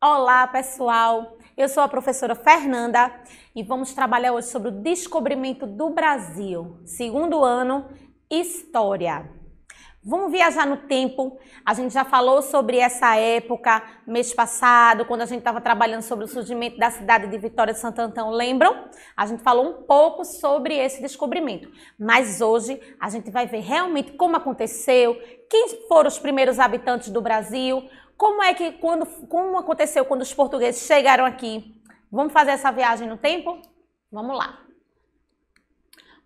Olá, pessoal! Eu sou a professora Fernanda e vamos trabalhar hoje sobre o descobrimento do Brasil, segundo ano, História. Vamos viajar no tempo. A gente já falou sobre essa época mês passado, quando a gente estava trabalhando sobre o surgimento da cidade de Vitória de Santo Antão, lembram? A gente falou um pouco sobre esse descobrimento, mas hoje a gente vai ver realmente como aconteceu, quem foram os primeiros habitantes do Brasil, como aconteceu quando os portugueses chegaram aqui. Vamos fazer essa viagem no tempo? Vamos lá.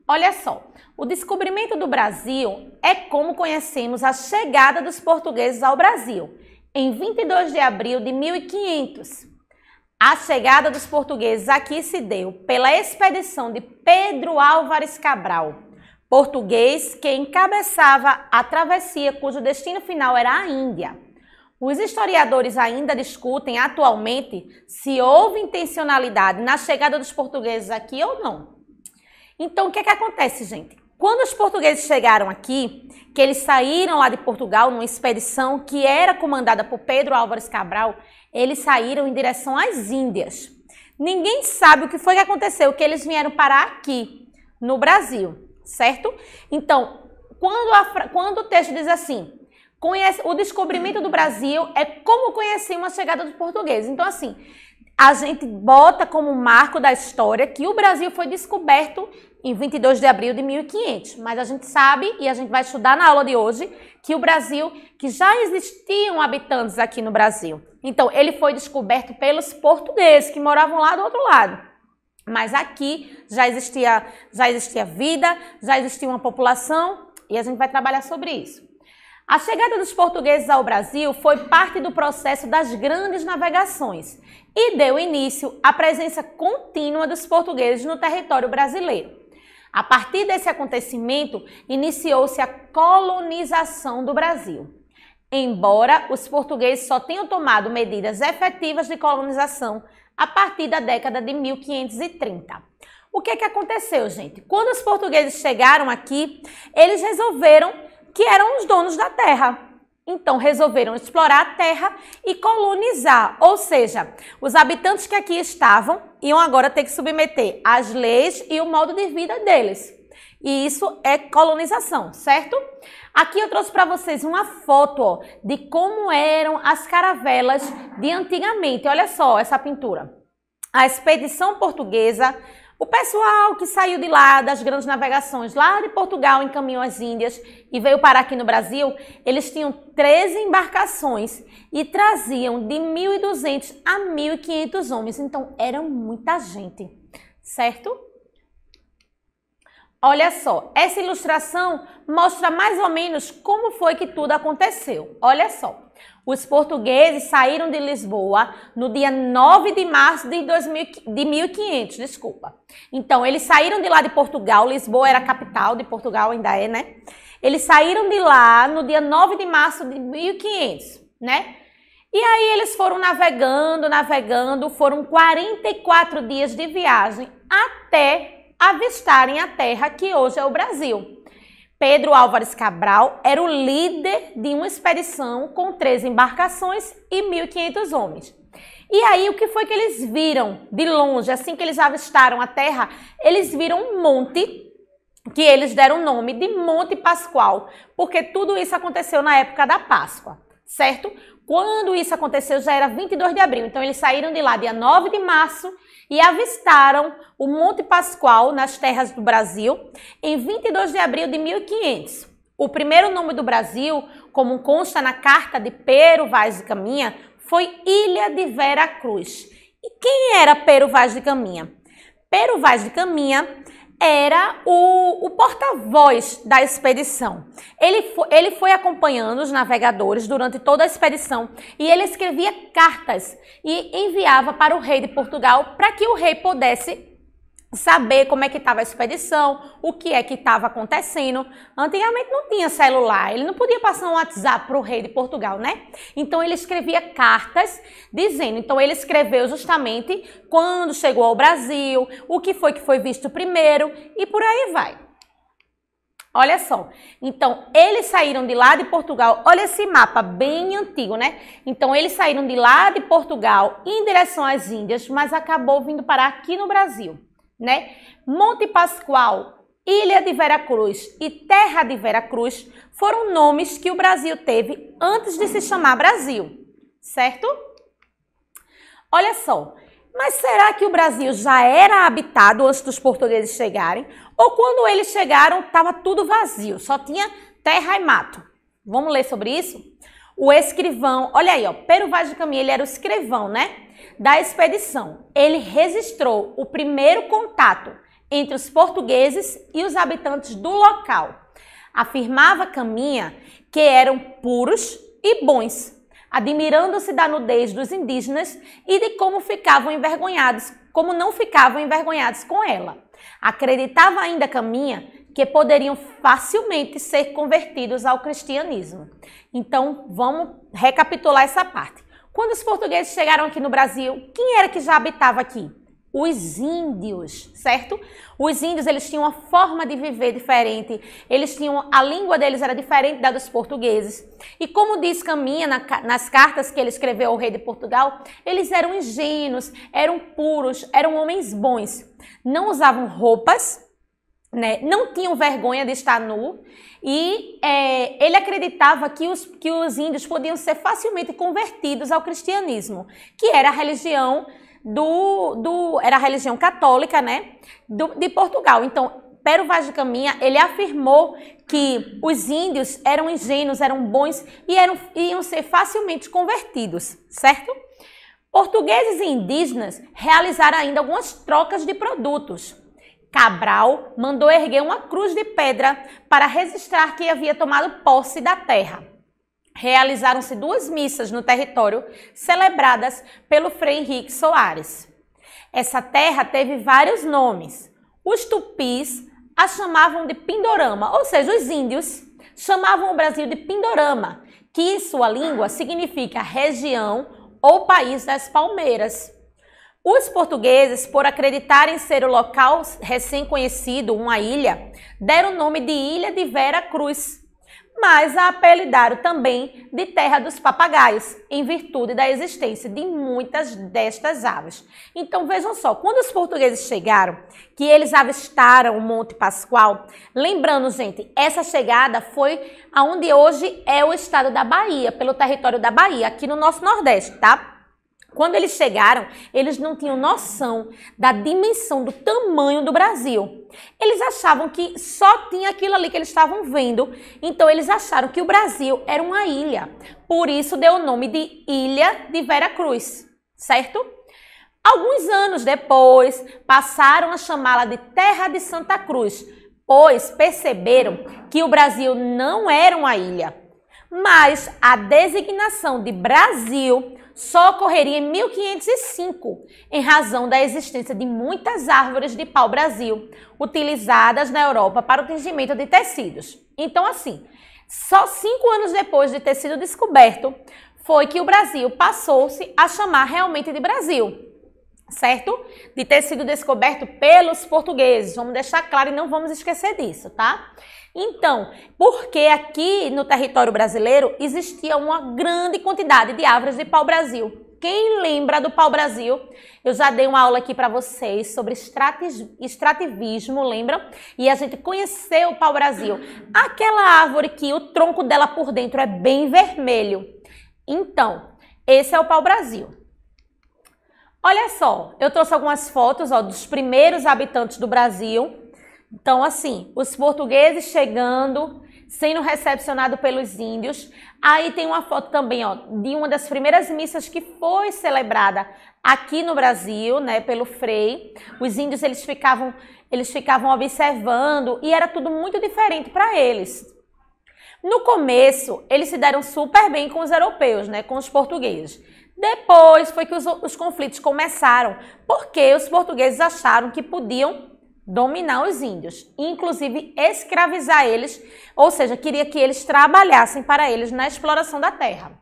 Olha só, o descobrimento do Brasil é como conhecemos a chegada dos portugueses ao Brasil, em 22 de abril de 1500. A chegada dos portugueses aqui se deu pela expedição de Pedro Álvares Cabral, português que encabeçava a travessia cujo destino final era a Índia. Os historiadores ainda discutem atualmente se houve intencionalidade na chegada dos portugueses aqui ou não. Então, o que acontece, gente? Quando os portugueses chegaram aqui, que eles saíram lá de Portugal numa expedição que era comandada por Pedro Álvares Cabral, eles saíram em direção às Índias. Ninguém sabe o que foi que aconteceu, que eles vieram parar aqui, no Brasil, certo? Então, quando o texto diz assim, o descobrimento do Brasil é como conhecemos a chegada dos portugueses. Então, assim, a gente bota como marco da história que o Brasil foi descoberto em 22 de abril de 1500. Mas a gente sabe, e a gente vai estudar na aula de hoje, que o Brasil, que já existiam habitantes aqui no Brasil. Então, ele foi descoberto pelos portugueses, que moravam lá do outro lado. Mas aqui já existia vida, já existia uma população, e a gente vai trabalhar sobre isso. A chegada dos portugueses ao Brasil foi parte do processo das grandes navegações e deu início à presença contínua dos portugueses no território brasileiro. A partir desse acontecimento, iniciou-se a colonização do Brasil. Embora os portugueses só tenham tomado medidas efetivas de colonização a partir da década de 1530. O que aconteceu, gente? Quando os portugueses chegaram aqui, eles resolveram que eram os donos da terra. Então, resolveram explorar a terra e colonizar. Ou seja, os habitantes que aqui estavam iam agora ter que submeter às leis e o modo de vida deles. E isso é colonização, certo? Aqui eu trouxe para vocês uma foto de como eram as caravelas de antigamente. Olha só essa pintura. A expedição portuguesa, o pessoal que saiu de lá, das grandes navegações, lá de Portugal, em caminho às Índias, e veio parar aqui no Brasil, eles tinham 13 embarcações e traziam de 1.200 a 1.500 homens. Então, era muita gente, certo? Olha só, essa ilustração mostra mais ou menos como foi que tudo aconteceu. Olha só. Os portugueses saíram de Lisboa no dia 9 de março de 1500, desculpa. Então, eles saíram de lá de Portugal, Lisboa era a capital de Portugal, ainda é, né? Eles saíram de lá no dia 9 de março de 1500, né? E aí eles foram navegando, foram 44 dias de viagem até avistarem a terra que hoje é o Brasil. Pedro Álvares Cabral era o líder de uma expedição com 13 embarcações e 1.500 homens. E aí, o que foi que eles viram de longe? Assim que eles avistaram a terra, eles viram um monte que eles deram o nome de Monte Pascoal, porque tudo isso aconteceu na época da Páscoa, certo? Quando isso aconteceu, já era 22 de abril. Então, eles saíram de lá dia 9 de março e avistaram o Monte Pascoal nas terras do Brasil em 22 de abril de 1500. O primeiro nome do Brasil, como consta na carta de Pero Vaz de Caminha, foi Ilha de Vera Cruz. E quem era Pero Vaz de Caminha? Pero Vaz de Caminha era o porta-voz da expedição. Ele foi acompanhando os navegadores durante toda a expedição e ele escrevia cartas e enviava para o rei de Portugal para que o rei pudesse saber como é que estava a expedição, o que é que estava acontecendo. Antigamente não tinha celular, ele não podia passar um WhatsApp para o rei de Portugal, né? Então ele escrevia cartas dizendo, então ele escreveu justamente quando chegou ao Brasil, o que foi visto primeiro e por aí vai. Olha só, então eles saíram de lá de Portugal, olha esse mapa bem antigo, né? Então eles saíram de lá de Portugal em direção às Índias, mas acabou vindo parar aqui no Brasil, né? Monte Pascoal, Ilha de Veracruz e Terra de Veracruz foram nomes que o Brasil teve antes de se chamar Brasil, certo? Olha só, mas será que o Brasil já era habitado antes dos portugueses chegarem? Ou quando eles chegaram, estava tudo vazio, só tinha terra e mato? Vamos ler sobre isso? O escrivão, olha aí, ó, Pero Vaz de Caminha, ele era o escrivão, né, da expedição. Ele registrou o primeiro contato entre os portugueses e os habitantes do local. Afirmava Caminha que eram puros e bons, admirando-se da nudez dos indígenas e de como não ficavam envergonhados com ela. Acreditava ainda Caminha que poderiam facilmente ser convertidos ao cristianismo. Então, vamos recapitular essa parte. Quando os portugueses chegaram aqui no Brasil, quem era que já habitava aqui? Os índios, certo? Os índios, eles tinham uma forma de viver diferente, a língua deles era diferente da dos portugueses. E como diz Caminha nas cartas que ele escreveu ao rei de Portugal, eles eram ingênuos, eram puros, eram homens bons. Não usavam roupas, né? Não tinham vergonha de estar nu e ele acreditava que os índios podiam ser facilmente convertidos ao cristianismo, que era a religião era a religião católica, né, de Portugal. Então, Pero Vaz de Caminha, ele afirmou que os índios eram ingênuos, eram bons e iam ser facilmente convertidos, certo? Portugueses e indígenas realizaram ainda algumas trocas de produtos. Cabral mandou erguer uma cruz de pedra para registrar que havia tomado posse da terra. Realizaram-se 2 missas no território, celebradas pelo Frei Henrique Soares. Essa terra teve vários nomes. Os tupis a chamavam de Pindorama, ou seja, os índios chamavam o Brasil de Pindorama, que em sua língua significa região ou país das palmeiras. Os portugueses, por acreditarem ser o local recém-conhecido, uma ilha, deram o nome de Ilha de Vera Cruz, mas a apelidaram também de Terra dos Papagaios, em virtude da existência de muitas destas aves. Então vejam só, quando os portugueses chegaram, que eles avistaram o Monte Pascoal, lembrando, gente, essa chegada foi aonde hoje é o estado da Bahia, pelo território da Bahia, aqui no nosso Nordeste, tá? Quando eles chegaram, eles não tinham noção da dimensão, do tamanho do Brasil. Eles achavam que só tinha aquilo ali que eles estavam vendo, então eles acharam que o Brasil era uma ilha. Por isso deu o nome de Ilha de Veracruz, certo? Alguns anos depois, passaram a chamá-la de Terra de Santa Cruz, pois perceberam que o Brasil não era uma ilha. Mas a designação de Brasil só ocorreria em 1505, em razão da existência de muitas árvores de pau-brasil, utilizadas na Europa para o tingimento de tecidos. Então, assim, só 5 anos depois de ter sido descoberto, foi que o Brasil passou-se a chamar realmente de Brasil, certo? De ter sido descoberto pelos portugueses. Vamos deixar claro e não vamos esquecer disso, tá? Então, porque aqui no território brasileiro existia uma grande quantidade de árvores de pau-brasil. Quem lembra do pau-brasil? Eu já dei uma aula aqui para vocês sobre extrativismo, lembram? E a gente conheceu o pau-brasil. Aquela árvore que o tronco dela por dentro é bem vermelho. Então, esse é o pau-brasil. Olha só, eu trouxe algumas fotos, ó, dos primeiros habitantes do Brasil. Então, assim, os portugueses chegando, sendo recepcionados pelos índios. Aí tem uma foto também, ó, de uma das primeiras missas que foi celebrada aqui no Brasil, né, pelo Frei. Os índios, eles ficavam observando e era tudo muito diferente para eles. No começo, eles se deram super bem com os europeus, né, com os portugueses. Depois foi que os conflitos começaram, porque os portugueses acharam que podiam dominar os índios, inclusive escravizar eles, ou seja, queria que eles trabalhassem para eles na exploração da terra.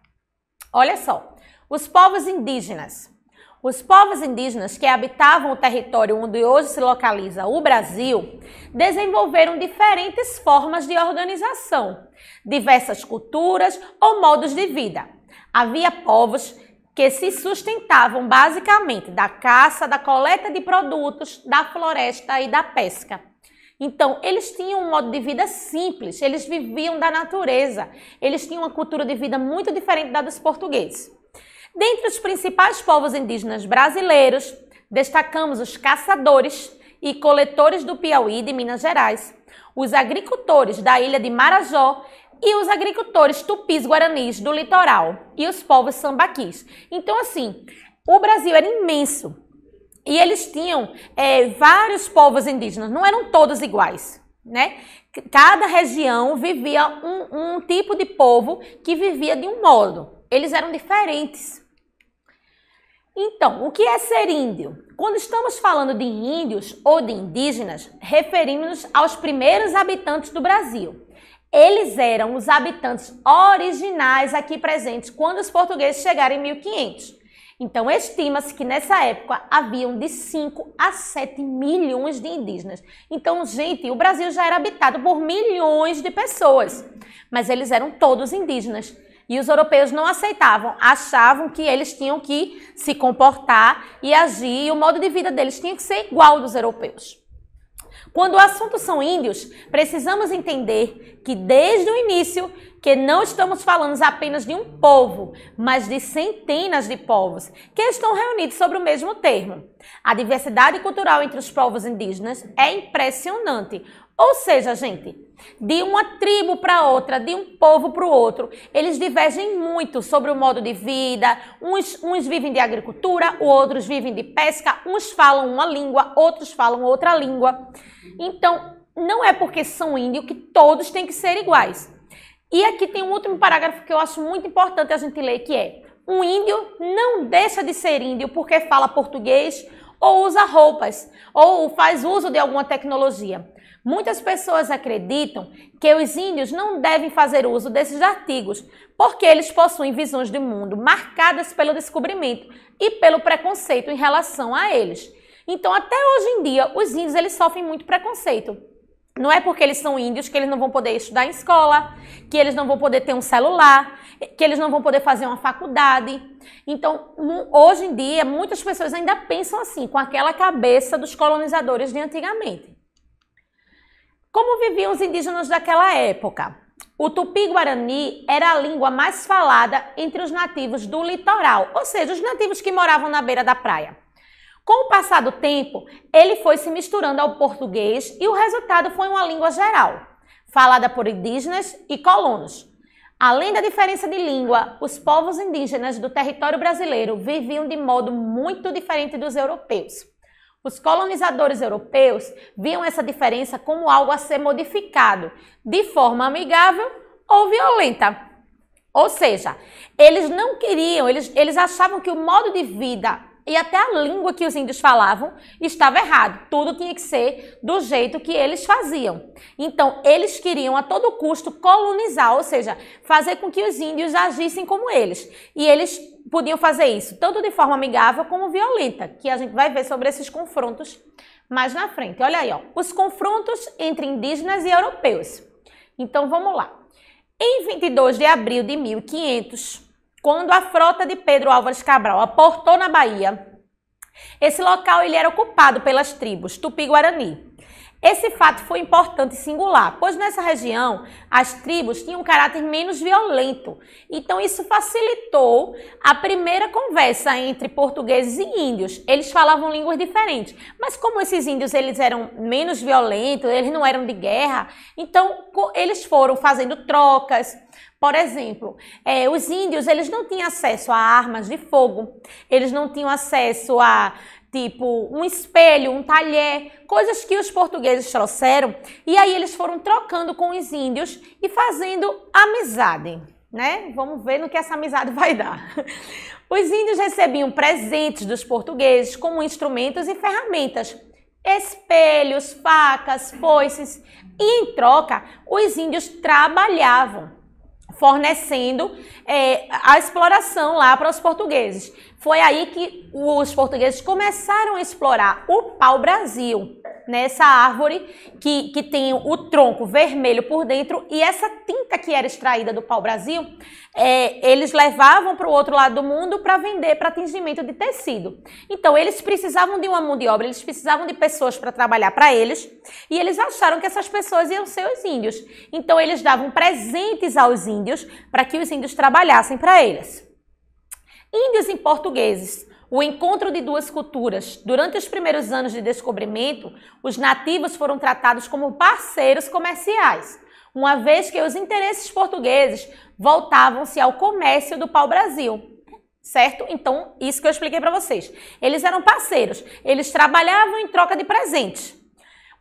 Olha só, os povos indígenas. Os povos indígenas que habitavam o território onde hoje se localiza o Brasil desenvolveram diferentes formas de organização, diversas culturas ou modos de vida. Havia povos que se sustentavam basicamente da caça, da coleta de produtos, da floresta e da pesca. Então, eles tinham um modo de vida simples, eles viviam da natureza, eles tinham uma cultura de vida muito diferente da dos portugueses. Dentre os principais povos indígenas brasileiros, destacamos os caçadores e coletores do Piauí e de Minas Gerais, os agricultores da ilha de Marajó e os agricultores tupis-guaranis do litoral e os povos sambaquis. Então, assim, o Brasil era imenso e eles tinham vários povos indígenas, não eram todos iguais, né? Cada região vivia um tipo de povo que vivia de um modo, eles eram diferentes. Então, o que é ser índio? Quando estamos falando de índios ou de indígenas, referimos-nos aos primeiros habitantes do Brasil. Eles eram os habitantes originais aqui presentes quando os portugueses chegaram em 1500. Então, estima-se que nessa época haviam de 5 a 7 milhões de indígenas. Então, gente, o Brasil já era habitado por milhões de pessoas, mas eles eram todos indígenas. E os europeus não aceitavam, achavam que eles tinham que se comportar e agir, e o modo de vida deles tinha que ser igual ao dos europeus. Quando o assunto são índios, precisamos entender que desde o início que não estamos falando apenas de um povo, mas de centenas de povos que estão reunidos sobre o mesmo termo. A diversidade cultural entre os povos indígenas é impressionante. Ou seja, gente, de uma tribo para outra, de um povo para o outro, eles divergem muito sobre o modo de vida. Uns vivem de agricultura, outros vivem de pesca, uns falam uma língua, outros falam outra língua. Então, não é porque são índios que todos têm que ser iguais. E aqui tem um último parágrafo que eu acho muito importante a gente ler, que é: um índio não deixa de ser índio porque fala português ou usa roupas, ou faz uso de alguma tecnologia. Muitas pessoas acreditam que os índios não devem fazer uso desses artigos, porque eles possuem visões de mundo marcadas pelo descobrimento e pelo preconceito em relação a eles. Então, até hoje em dia, os índios eles sofrem muito preconceito. Não é porque eles são índios que eles não vão poder estudar em escola, que eles não vão poder ter um celular, que eles não vão poder fazer uma faculdade. Então, hoje em dia, muitas pessoas ainda pensam assim, com aquela cabeça dos colonizadores de antigamente. Como viviam os indígenas daquela época? O tupi-guarani era a língua mais falada entre os nativos do litoral, ou seja, os nativos que moravam na beira da praia. Com o passar do tempo, ele foi se misturando ao português e o resultado foi uma língua geral, falada por indígenas e colonos. Além da diferença de língua, os povos indígenas do território brasileiro viviam de modo muito diferente dos europeus. Os colonizadores europeus viam essa diferença como algo a ser modificado de forma amigável ou violenta. Ou seja, eles não queriam, eles achavam que o modo de vida e até a língua que os índios falavam estava errado. Tudo tinha que ser do jeito que eles faziam. Então, eles queriam a todo custo colonizar, ou seja, fazer com que os índios agissem como eles. E eles podiam fazer isso tanto de forma amigável como violenta, que a gente vai ver sobre esses confrontos mais na frente. Olha aí, ó, os confrontos entre indígenas e europeus. Então, vamos lá. Em 22 de abril de 1500, quando a frota de Pedro Álvares Cabral aportou na Bahia, esse local ele era ocupado pelas tribos Tupi-Guarani. Esse fato foi importante e singular, pois nessa região as tribos tinham um caráter menos violento. Então isso facilitou a primeira conversa entre portugueses e índios. Eles falavam línguas diferentes, mas como esses índios eles eram menos violentos, eles não eram de guerra, então eles foram fazendo trocas. Por exemplo, os índios eles não tinham acesso a armas de fogo, eles não tinham acesso a tipo um espelho, um talher, coisas que os portugueses trouxeram, e aí eles foram trocando com os índios e fazendo amizade, né? Vamos ver no que essa amizade vai dar. Os índios recebiam presentes dos portugueses como instrumentos e ferramentas, espelhos, facas, foices, e em troca os índios trabalhavam, fornecendo a exploração lá para os portugueses. Foi aí que os portugueses começaram a explorar o pau-brasil, né? Essa árvore que tem o tronco vermelho por dentro, e essa tinta que era extraída do pau-brasil, eles levavam para o outro lado do mundo para vender para tingimento de tecido. Então, eles precisavam de uma mão de obra, eles precisavam de pessoas para trabalhar para eles, e eles acharam que essas pessoas iam ser os índios. Então, eles davam presentes aos índios para que os índios trabalhassem para eles. Índios e portugueses. O encontro de duas culturas. Durante os primeiros anos de descobrimento, os nativos foram tratados como parceiros comerciais, uma vez que os interesses portugueses voltavam-se ao comércio do pau-brasil, certo? Então, isso que eu expliquei para vocês. Eles eram parceiros, eles trabalhavam em troca de presentes.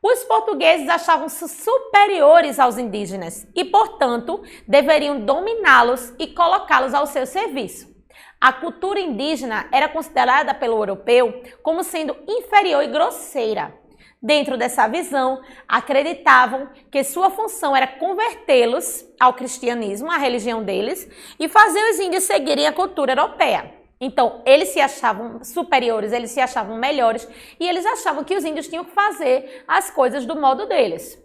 Os portugueses achavam-se superiores aos indígenas e, portanto, deveriam dominá-los e colocá-los ao seu serviço. A cultura indígena era considerada pelo europeu como sendo inferior e grosseira. Dentro dessa visão, acreditavam que sua função era convertê-los ao cristianismo, à religião deles, e fazer os índios seguirem a cultura europeia. Então, eles se achavam superiores, eles se achavam melhores, e eles achavam que os índios tinham que fazer as coisas do modo deles.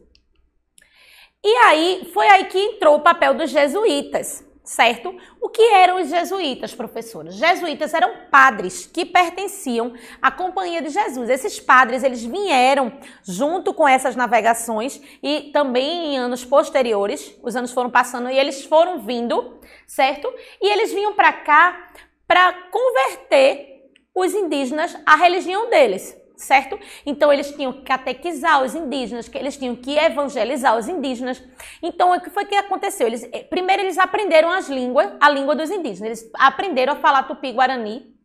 E aí, foi aí que entrou o papel dos jesuítas. Certo? O que eram os jesuítas, professores? Jesuítas eram padres que pertenciam à Companhia de Jesus. Esses padres, eles vieram junto com essas navegações e também em anos posteriores, os anos foram passando e eles foram vindo, certo? E eles vinham para cá para converter os indígenas à religião deles. Certo? Então, eles tinham que catequizar os indígenas, que eles tinham que evangelizar os indígenas. Então, o que foi que aconteceu? Primeiro, eles aprenderam a língua dos indígenas. Eles aprenderam a falar tupi-guarani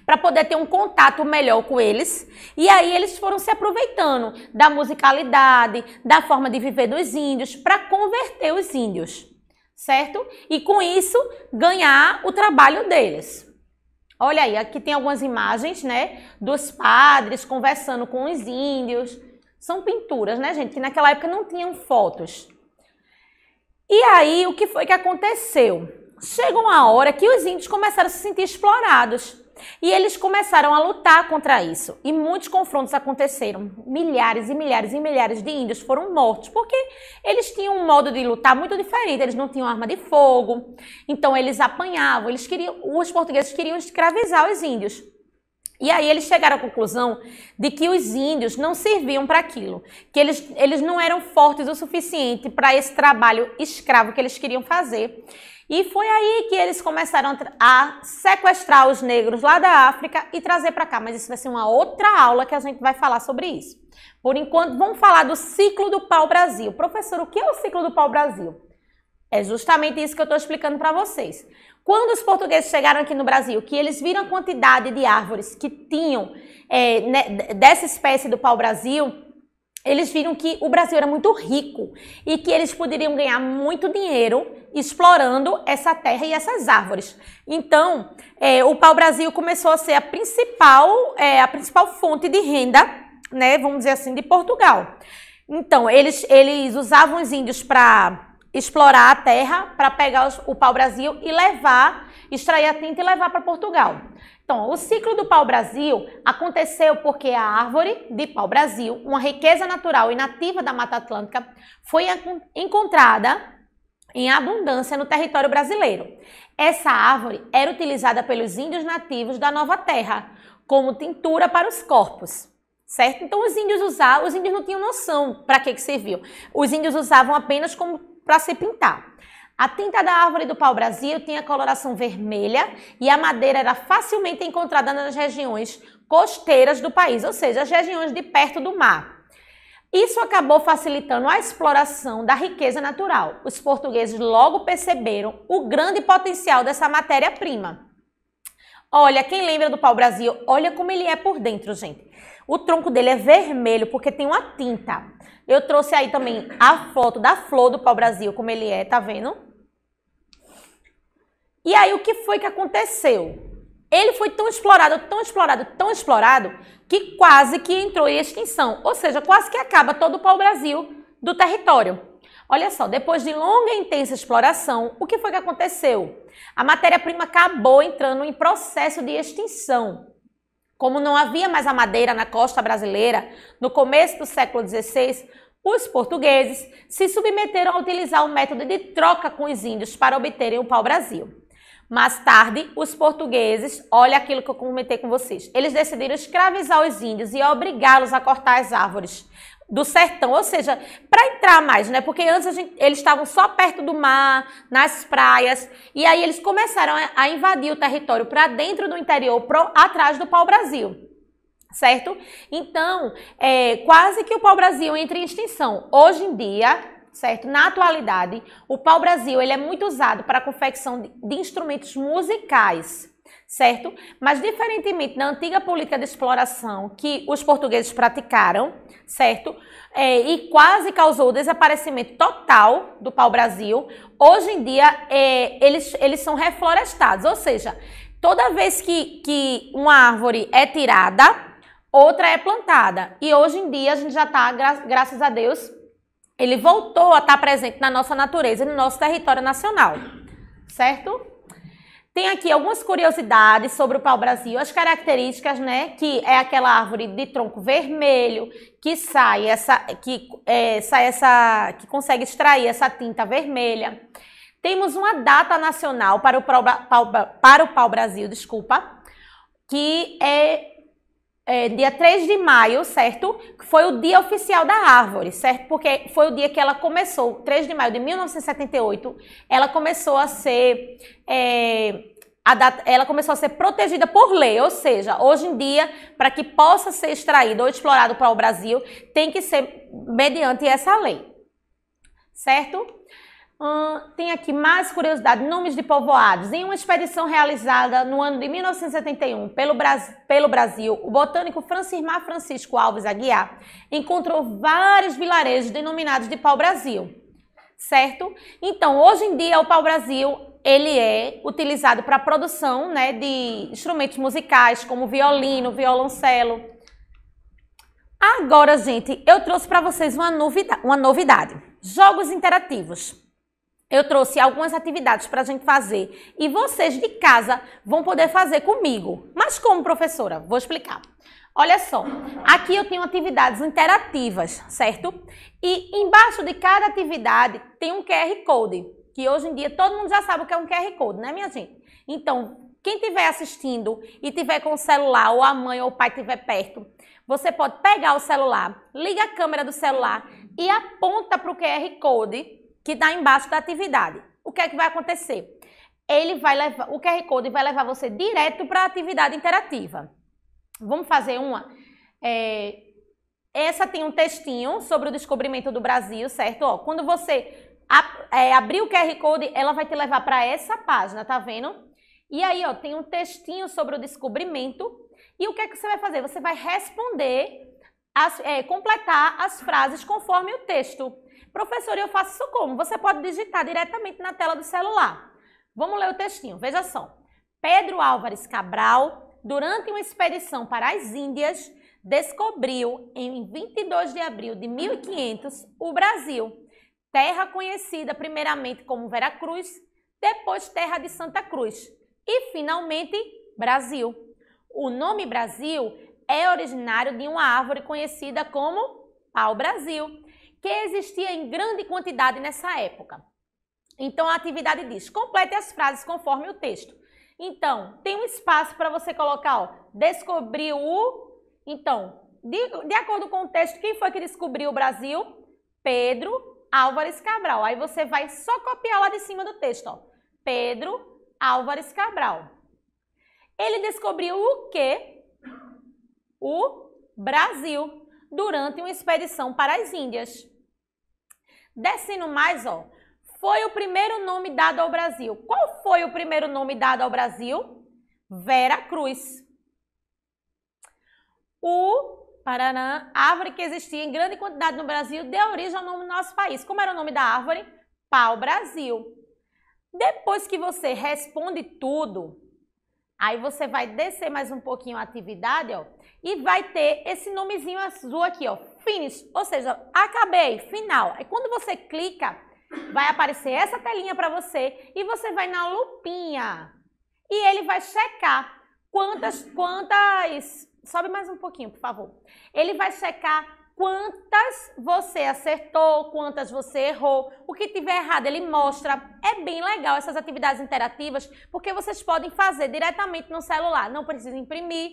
para poder ter um contato melhor com eles. E aí, eles foram se aproveitando da musicalidade, da forma de viver dos índios, para converter os índios, certo? E, com isso, ganhar o trabalho deles. Olha aí, aqui tem algumas imagens, né, dos padres conversando com os índios. São pinturas, né, gente, que naquela época não tinham fotos. E aí, o que foi que aconteceu? Chegou uma hora que os índios começaram a se sentir explorados. E eles começaram a lutar contra isso. E muitos confrontos aconteceram. Milhares e milhares e milhares de índios foram mortos, porque eles tinham um modo de lutar muito diferente. Eles não tinham arma de fogo, então eles apanhavam. Os portugueses queriam escravizar os índios. E aí eles chegaram à conclusão de que os índios não serviam para aquilo, que eles não eram fortes o suficiente para esse trabalho escravo que eles queriam fazer. E foi aí que eles começaram a sequestrar os negros lá da África e trazer para cá. Mas isso vai ser uma outra aula que a gente vai falar sobre isso. Por enquanto, vamos falar do ciclo do pau-brasil. Professor, o que é o ciclo do pau-brasil? É justamente isso que eu estou explicando para vocês. Quando os portugueses chegaram aqui no Brasil, que eles viram a quantidade de árvores que tinham dessa espécie do pau-brasil, eles viram que o Brasil era muito rico e que eles poderiam ganhar muito dinheiro explorando essa terra e essas árvores. Então, o pau-brasil começou a ser a principal fonte de renda, né, vamos dizer assim, de Portugal. Então, eles usavam os índios para explorar a terra, para pegar o pau-brasil e extrair a tinta e levar para Portugal. Então, o ciclo do pau-brasil aconteceu porque a árvore de pau-brasil, uma riqueza natural e nativa da Mata Atlântica, foi encontrada em abundância no território brasileiro. Essa árvore era utilizada pelos índios nativos da Nova Terra como tintura para os corpos, certo? Então, os índios não tinham noção para que serviu. Os índios usavam apenas para se pintar. A tinta da árvore do pau-brasil tinha coloração vermelha e a madeira era facilmente encontrada nas regiões costeiras do país, ou seja, as regiões de perto do mar. Isso acabou facilitando a exploração da riqueza natural. Os portugueses logo perceberam o grande potencial dessa matéria-prima. Olha, quem lembra do pau-brasil, olha como ele é por dentro, gente. O tronco dele é vermelho porque tem uma tinta. Eu trouxe aí também a foto da flor do pau-brasil, como ele é, tá vendo? E aí, o que foi que aconteceu? Ele foi tão explorado, tão explorado, tão explorado, que quase que entrou em extinção. Ou seja, quase que acaba todo o pau-brasil do território. Olha só, depois de longa e intensa exploração, o que foi que aconteceu? A matéria-prima acabou entrando em processo de extinção. Como não havia mais a madeira na costa brasileira, no começo do século XVI, os portugueses se submeteram a utilizar o método de troca com os índios para obterem o pau-brasil. Mais tarde, os portugueses, olha aquilo que eu comentei com vocês, eles decidiram escravizar os índios e obrigá-los a cortar as árvores do sertão, ou seja, para entrar mais, né? Porque antes eles estavam só perto do mar, nas praias, e aí eles começaram a invadir o território para dentro do interior, atrás do pau-brasil, certo? Então, quase que o pau-brasil entra em extinção. Hoje em dia, certo? Na atualidade, o pau-brasil ele é muito usado para a confecção de instrumentos musicais, certo? Mas diferentemente da antiga política de exploração que os portugueses praticaram, certo? E quase causou o desaparecimento total do pau-brasil, hoje em dia eles são reflorestados, ou seja, toda vez que uma árvore é tirada, outra é plantada. E hoje em dia a gente já está, graças a Deus, ele voltou a estar presente na nossa natureza e no nosso território nacional, certo? Tem aqui algumas curiosidades sobre o pau-brasil, as características, né, que é aquela árvore de tronco vermelho, que que consegue extrair essa tinta vermelha. Temos uma data nacional para o pau-brasil, que é dia 3 de maio, certo? Que foi o dia oficial da árvore, certo? Porque foi o dia que ela começou, 3 de maio de 1978, ela começou a ser protegida por lei, ou seja, hoje em dia, para que possa ser extraído ou explorado para o Brasil, tem que ser mediante essa lei, certo? Tem aqui mais curiosidade, nomes de povoados. Em uma expedição realizada no ano de 1971 pelo Brasil, o botânico Francimar Francisco Alves Aguiar encontrou vários vilarejos denominados de pau-brasil, certo? Então, hoje em dia, o pau-brasil ele é utilizado para a produção, né, de instrumentos musicais como violino, violoncelo. Agora, gente, eu trouxe para vocês uma novidade. Jogos interativos. Eu trouxe algumas atividades para a gente fazer e vocês de casa vão poder fazer comigo. Mas como, professora? Vou explicar. Olha só, aqui eu tenho atividades interativas, certo? E embaixo de cada atividade tem um QR Code, que hoje em dia todo mundo já sabe o que é um QR Code, né, minha gente? Então, quem estiver assistindo e tiver com o celular, ou a mãe ou o pai estiver perto, você pode pegar o celular, liga a câmera do celular e aponta para o QR Code que está embaixo da atividade. O que é que vai acontecer? O QR Code vai levar você direto para a atividade interativa. Vamos fazer uma? Essa tem um textinho sobre o descobrimento do Brasil, certo? Ó, quando você abrir o QR Code, ela vai te levar para essa página, tá vendo? E aí, ó, tem um textinho sobre o descobrimento. E o que é que você vai fazer? Você vai responder, completar as frases conforme o texto. Professor, eu faço isso como? Você pode digitar diretamente na tela do celular. Vamos ler o textinho, veja só. Pedro Álvares Cabral, durante uma expedição para as Índias, descobriu em 22 de abril de 1500 o Brasil, terra conhecida primeiramente como Veracruz, depois terra de Santa Cruz e finalmente Brasil. O nome Brasil é originário de uma árvore conhecida como pau-brasil, que existia em grande quantidade nessa época. Então, a atividade diz, complete as frases conforme o texto. Então, tem um espaço para você colocar, ó, descobriu o... Então, de acordo com o texto, quem foi que descobriu o Brasil? Pedro Álvares Cabral. Aí você vai só copiar lá de cima do texto, ó. Pedro Álvares Cabral. Ele descobriu o quê? O Brasil, durante uma expedição para as Índias. Descendo mais, ó, foi o primeiro nome dado ao Brasil. Qual foi o primeiro nome dado ao Brasil? Veracruz. O Paraná, árvore que existia em grande quantidade no Brasil, deu origem ao nome do nosso país. Como era o nome da árvore? Pau-brasil. Depois que você responde tudo, Aí você vai descer mais um pouquinho a atividade, ó, e vai ter esse nomezinho azul aqui, ó, finish, ou seja, acabei, final. Aí quando você clica, vai aparecer essa telinha para você e você vai na lupinha e ele vai checar quantas, sobe mais um pouquinho, por favor. Ele vai checar quantas você acertou, quantas você errou. O que tiver errado, ele mostra. É bem legal essas atividades interativas, porque vocês podem fazer diretamente no celular. Não precisa imprimir,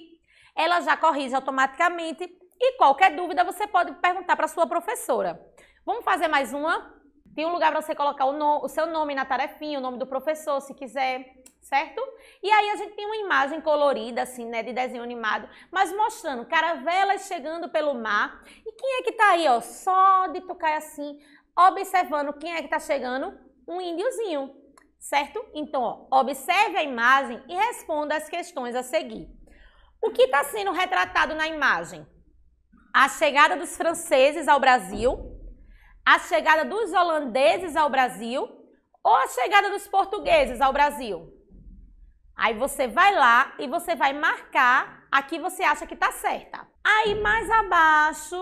ela já corrige automaticamente. E qualquer dúvida, você pode perguntar para a sua professora. Vamos fazer mais uma? Tem um lugar para você colocar o seu nome na tarefinha, o nome do professor, se quiser, certo? E aí a gente tem uma imagem colorida, assim, né, de desenho animado, mas mostrando caravelas chegando pelo mar. E quem é que tá aí, ó, só de tocar assim, observando quem é que tá chegando? Um índiozinho, certo? Então, ó, observe a imagem e responda as questões a seguir. O que está sendo retratado na imagem? A chegada dos franceses ao Brasil, a chegada dos holandeses ao Brasil ou a chegada dos portugueses ao Brasil? Aí você vai lá e você vai marcar a que você acha que está certa. Aí mais abaixo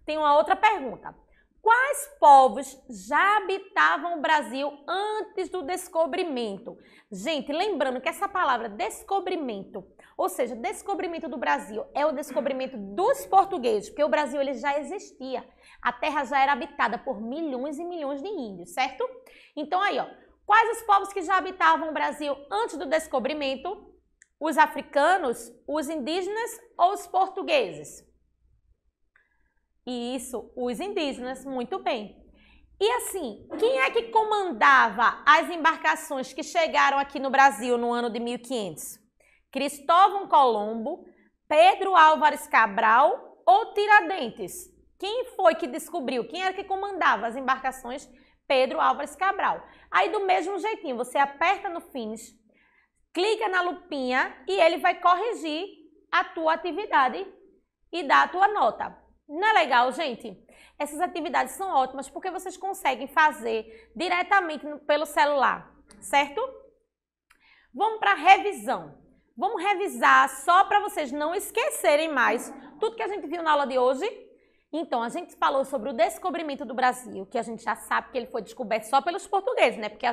tem uma outra pergunta. Quais povos já habitavam o Brasil antes do descobrimento? Gente, lembrando que essa palavra descobrimento, ou seja, descobrimento do Brasil, é o descobrimento dos portugueses, porque o Brasil ele já existia. A terra já era habitada por milhões e milhões de índios, certo? Então aí, ó, quais os povos que já habitavam o Brasil antes do descobrimento? Os africanos, os indígenas ou os portugueses? Isso, os indígenas, muito bem. E assim, quem é que comandava as embarcações que chegaram aqui no Brasil no ano de 1500? Cristóvão Colombo, Pedro Álvares Cabral ou Tiradentes? Quem foi que descobriu? Quem era que comandava as embarcações? Pedro Álvares Cabral. Aí do mesmo jeitinho, você aperta no finish, clica na lupinha e ele vai corrigir a tua atividade e dar a tua nota. Não é legal, gente? Essas atividades são ótimas porque vocês conseguem fazer diretamente pelo celular, certo? Vamos para a revisão. Vamos revisar só para vocês não esquecerem mais tudo que a gente viu na aula de hoje. Então, a gente falou sobre o descobrimento do Brasil, que a gente já sabe que ele foi descoberto só pelos portugueses, né? Porque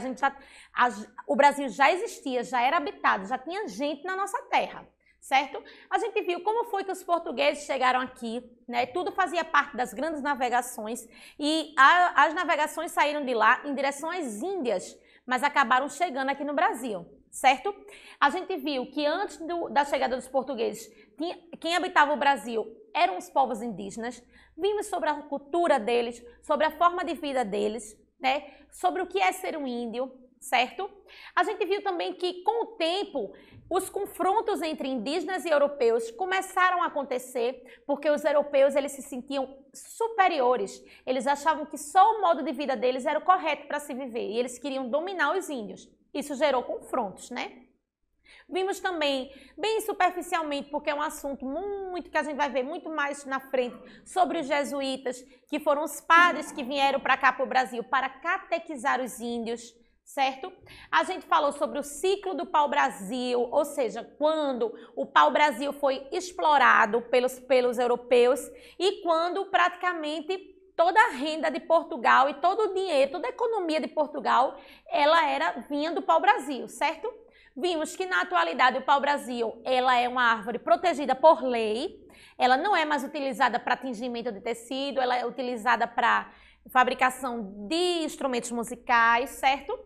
o Brasil já existia, já era habitado, já tinha gente na nossa terra. Certo? A gente viu como foi que os portugueses chegaram aqui, né? Tudo fazia parte das grandes navegações e as navegações saíram de lá em direção às Índias, mas acabaram chegando aqui no Brasil, certo? A gente viu que antes da chegada dos portugueses, quem habitava o Brasil eram os povos indígenas. Vimos sobre a cultura deles, sobre a forma de vida deles, né? Sobre o que é ser um índio, certo? A gente viu também que com o tempo os confrontos entre indígenas e europeus começaram a acontecer porque os europeus eles se sentiam superiores. Eles achavam que só o modo de vida deles era o correto para se viver e eles queriam dominar os índios. Isso gerou confrontos, né? Vimos também, bem superficialmente, porque é um assunto muito que a gente vai ver muito mais na frente, sobre os jesuítas, que foram os padres que vieram para cá para o Brasil para catequizar os índios, certo? A gente falou sobre o ciclo do pau-brasil, ou seja, quando o pau-brasil foi explorado pelos europeus e quando praticamente toda a renda de Portugal e todo o dinheiro, toda a economia de Portugal, vinha do pau-brasil, certo? Vimos que na atualidade o pau-brasil ela é uma árvore protegida por lei, ela não é mais utilizada para tingimento de tecido, ela é utilizada para fabricação de instrumentos musicais, certo?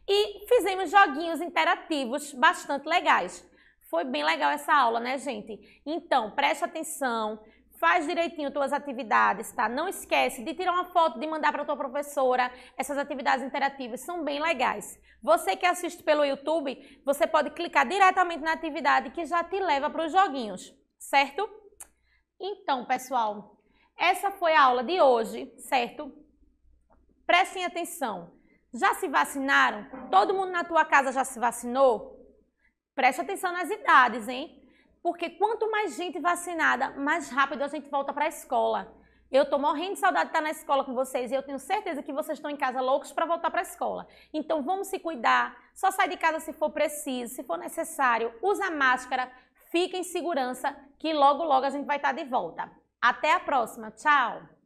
E fizemos joguinhos interativos bastante legais. Foi bem legal essa aula, né, gente? Então, preste atenção, faz direitinho tuas atividades, tá? Não esquece de tirar uma foto, de mandar para tua professora. Essas atividades interativas são bem legais. Você que assiste pelo YouTube, você pode clicar diretamente na atividade que já te leva para os joguinhos, certo? Então, pessoal, essa foi a aula de hoje, certo? Prestem atenção. Já se vacinaram? Todo mundo na tua casa já se vacinou? Preste atenção nas idades, hein? Porque quanto mais gente vacinada, mais rápido a gente volta para a escola. Eu tô morrendo de saudade de estar na escola com vocês e eu tenho certeza que vocês estão em casa loucos para voltar para a escola. Então vamos se cuidar, só sai de casa se for preciso, se for necessário, usa máscara, fica em segurança que logo logo a gente vai estar de volta. Até a próxima, tchau!